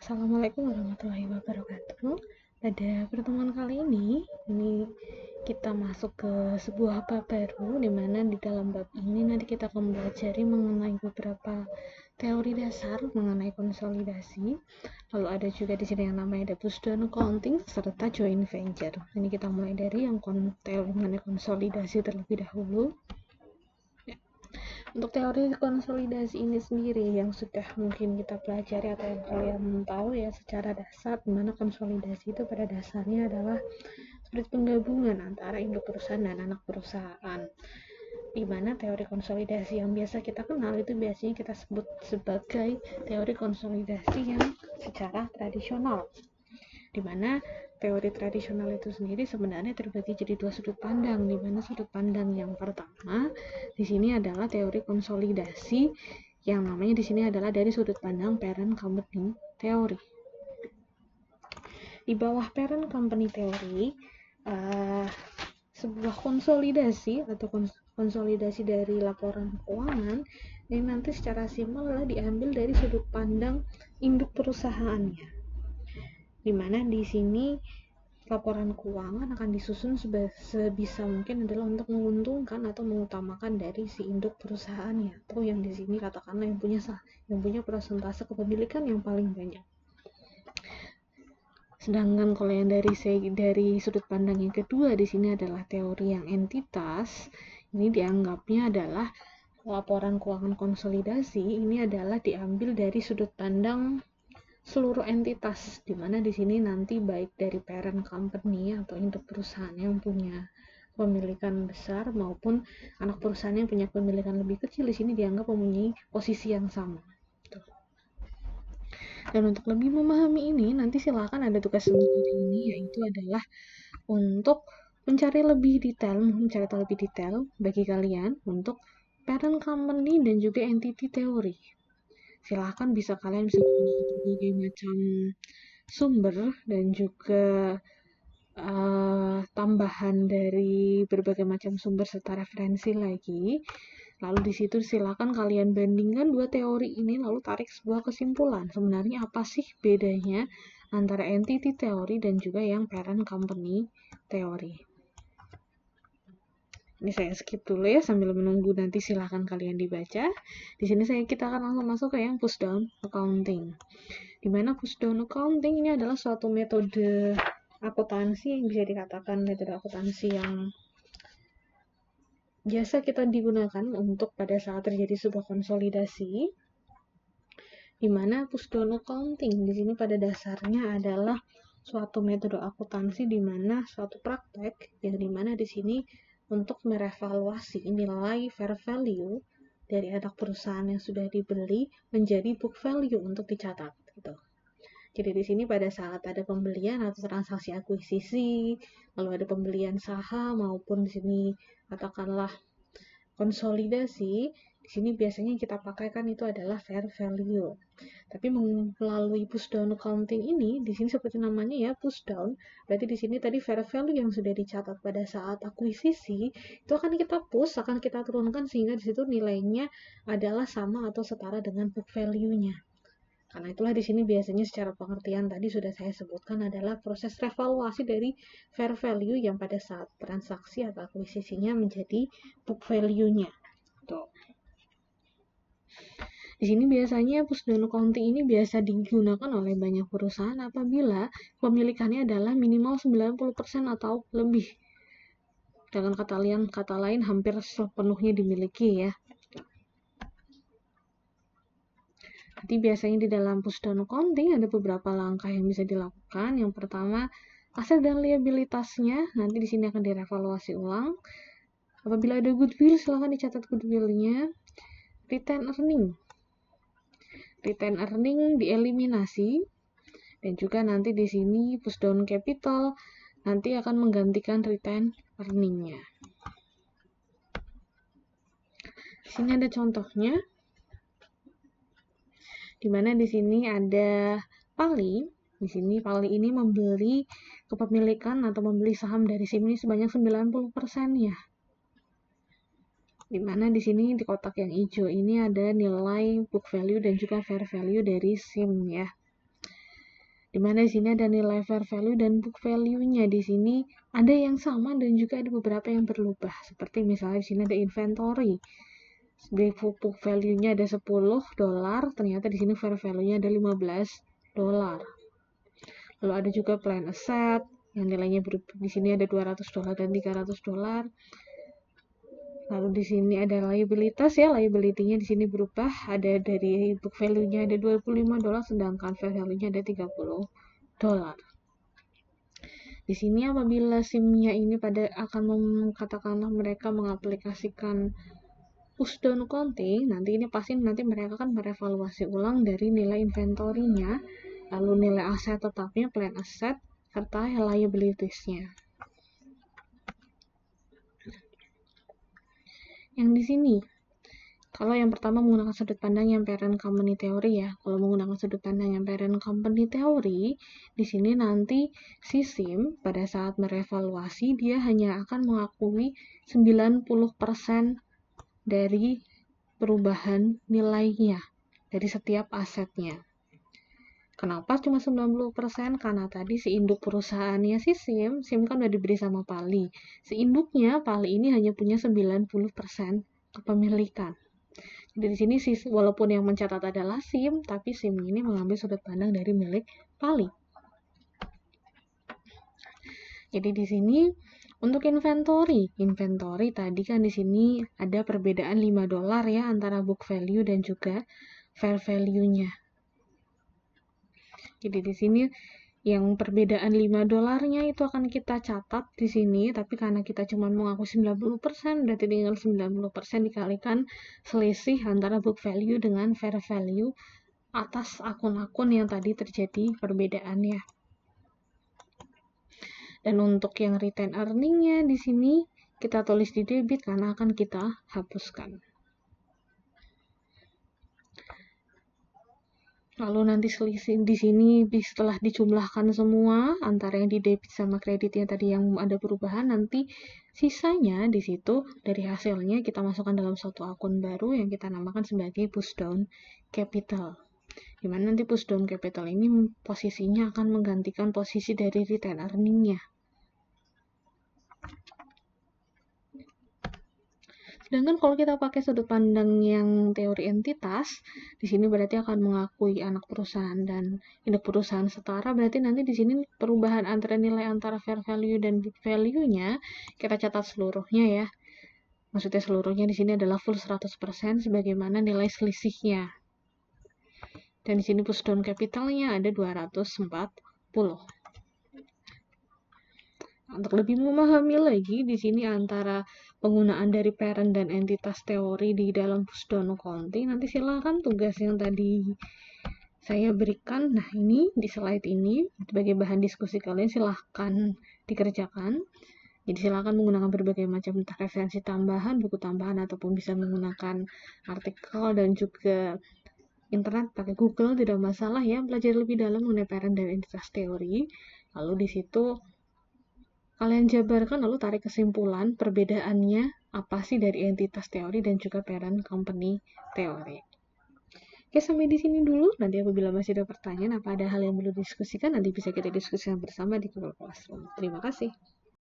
Assalamualaikum warahmatullahi wabarakatuh. Pada pertemuan kali ini kita masuk ke sebuah bab baru, di mana di dalam bab ini nanti kita akan mempelajari mengenai beberapa teori dasar mengenai konsolidasi. Lalu ada juga di sini yang namanya push-down accounting serta joint venture. Ini kita mulai dari yang teori mengenai konsolidasi terlebih dahulu. Untuk teori konsolidasi ini sendiri yang sudah mungkin kita pelajari atau yang kalian tahu ya secara dasar, dimana konsolidasi itu pada dasarnya adalah seperti penggabungan antara induk perusahaan dan anak perusahaan. Dimana teori konsolidasi yang biasa kita kenal itu biasanya kita sebut sebagai teori konsolidasi yang secara tradisional. Dimana teori tradisional itu sendiri sebenarnya terbagi jadi dua sudut pandang, di mana sudut pandang yang pertama di sini adalah teori konsolidasi yang namanya di sini adalah dari sudut pandang parent company teori. Di bawah parent company teori, sebuah konsolidasi atau konsolidasi dari laporan keuangan ini nanti secara simpel adalah diambil dari sudut pandang induk perusahaannya. Dimana di sini laporan keuangan akan disusun sebisa mungkin adalah untuk menguntungkan atau mengutamakan dari si induk perusahaannya, atau yang di sini katakanlah yang punya persentase kepemilikan yang paling banyak. Sedangkan kalau yang dari sudut pandang yang kedua di sini adalah teori yang entitas, ini dianggapnya adalah laporan keuangan konsolidasi ini adalah diambil dari sudut pandang seluruh entitas, di mana di sini nanti baik dari parent company atau induk perusahaan yang punya pemilikan besar maupun anak perusahaan yang punya pemilikan lebih kecil di sini dianggap mempunyai posisi yang sama. Dan untuk lebih memahami ini, nanti silakan ada tugas sendiri ini, yaitu adalah untuk mencari tahu lebih detail bagi kalian untuk parent company dan juga entity theory. Silahkan kalian bisa menggunakan berbagai macam sumber dan juga tambahan dari berbagai macam sumber serta referensi lagi. Lalu di situ silakan kalian bandingkan dua teori ini lalu tarik sebuah kesimpulan. Sebenarnya apa sih bedanya antara entity teori dan juga yang parent company teori. Ini saya skip dulu ya sambil menunggu nanti silahkan kalian dibaca. Di sini kita akan langsung masuk ke yang push-down accounting. Di mana push-down accounting ini adalah suatu metode akuntansi yang bisa dikatakan metode akuntansi yang biasa kita digunakan untuk pada saat terjadi sebuah konsolidasi. Di mana push-down accounting di sini pada dasarnya adalah suatu metode akuntansi di mana suatu praktek yang di mana di sini untuk merevaluasi nilai fair value dari anak perusahaan yang sudah dibeli menjadi book value untuk dicatat gitu. Jadi di sini pada saat ada pembelian atau transaksi akuisisi, lalu ada pembelian saham maupun di sini katakanlah konsolidasi, di sini biasanya kita pakaikan itu adalah fair value. Tapi melalui push-down accounting ini, di sini seperti namanya ya push-down, berarti di sini tadi fair value yang sudah dicatat pada saat akuisisi, itu akan kita akan kita turunkan sehingga di situ nilainya adalah sama atau setara dengan book value-nya. Karena itulah di sini biasanya secara pengertian tadi sudah saya sebutkan adalah proses revaluasi dari fair value yang pada saat transaksi atau akuisisinya menjadi book value-nya. Tuh. Di sini biasanya push-down accounting ini biasa digunakan oleh banyak perusahaan apabila pemilikannya adalah minimal 90% atau lebih. Dengan kata lain hampir sepenuhnya dimiliki ya. Nanti biasanya di dalam push-down accounting ada beberapa langkah yang bisa dilakukan. Yang pertama, aset dan liabilitasnya nanti di sini akan direvaluasi ulang. Apabila ada goodwill, silahkan dicatat goodwill-nya. Retain earning dieliminasi, dan juga nanti di sini push-down capital nanti akan menggantikan retain earning-nya. Di sini ada contohnya, di mana di sini ada Pali. Di sini Pali ini membeli kepemilikan atau membeli saham dari SIM ini sebanyak 90% ya. Di mana di sini di kotak yang hijau ini ada nilai book value dan juga fair value dari SIM ya. di mana di sini ada nilai fair value dan book value-nya. Di sini ada yang sama dan juga ada beberapa yang berubah. Seperti misalnya di sini ada inventory. Book value-nya ada $10, ternyata di sini fair value-nya ada $15. Lalu ada juga plan asset yang nilainya di sini ada $200 dan $300. Lalu di sini ada liabilitas ya, liability-nya di sini berubah, ada dari book value-nya ada $25 sedangkan fair value-nya ada $30. Di sini apabila SIM-nya ini akan katakanlah mereka mengaplikasikan push down accounting, nanti mereka akan merevaluasi ulang dari nilai inventory-nya, lalu nilai aset tetapnya, plan asset, serta liabilities-nya. Yang di sini, kalau yang pertama menggunakan sudut pandang yang parent company theory ya. Kalau menggunakan sudut pandang yang parent company theory, di sini nanti si SIM pada saat merevaluasi dia hanya akan mengakui 90% dari perubahan nilainya dari setiap asetnya. Kenapa cuma 90%? Karena tadi si induk perusahaannya si SIM kan udah diberi sama Pali. Si induknya, Pali ini hanya punya 90% kepemilikan. Jadi di sini walaupun yang mencatat adalah SIM, tapi SIM ini mengambil sudut pandang dari milik Pali. Jadi di sini untuk inventory tadi kan di sini ada perbedaan $5 ya antara book value dan juga fair value-nya. Jadi di sini yang perbedaan $5-nya itu akan kita catat di sini, tapi karena kita cuma mengaku 90%, berarti tinggal 90% dikalikan selisih antara book value dengan fair value atas akun-akun yang tadi terjadi perbedaannya. Dan untuk yang retain earning-nya di sini kita tulis di debit karena akan kita hapuskan. Lalu nanti selisih di sini setelah dijumlahkan semua antara yang di debit sama kreditnya tadi yang ada perubahan, nanti sisanya di situ dari hasilnya kita masukkan dalam suatu akun baru yang kita namakan sebagai push down capital. Dimana nanti push down capital ini posisinya akan menggantikan posisi dari retain earning-nya. Sedangkan kalau kita pakai sudut pandang yang teori entitas, di sini berarti akan mengakui anak perusahaan dan induk perusahaan setara, berarti nanti di sini perubahan nilai antara fair value dan book value-nya kita catat seluruhnya ya. Maksudnya seluruhnya di sini adalah full 100% sebagaimana nilai selisihnya. Dan di sini push down capital-nya ada 240. Untuk lebih memahami lagi di sini antara penggunaan dari parent dan entitas teori di dalam push down accounting, nanti silakan tugas yang tadi saya berikan. Nah, ini di slide ini sebagai bahan diskusi kalian silahkan dikerjakan. Jadi silakan menggunakan berbagai macam referensi tambahan, buku tambahan, ataupun bisa menggunakan artikel dan juga internet pakai Google, tidak masalah ya. Belajar lebih dalam mengenai parent dan entitas teori. Lalu di situ kalian jabarkan lalu tarik kesimpulan perbedaannya apa sih dari entitas teori dan juga parent company teori. Oke, sampai di sini dulu. Nanti apabila masih ada pertanyaan, apa ada hal yang perlu didiskusikan, nanti bisa kita diskusikan bersama di Google Classroom. Terima kasih.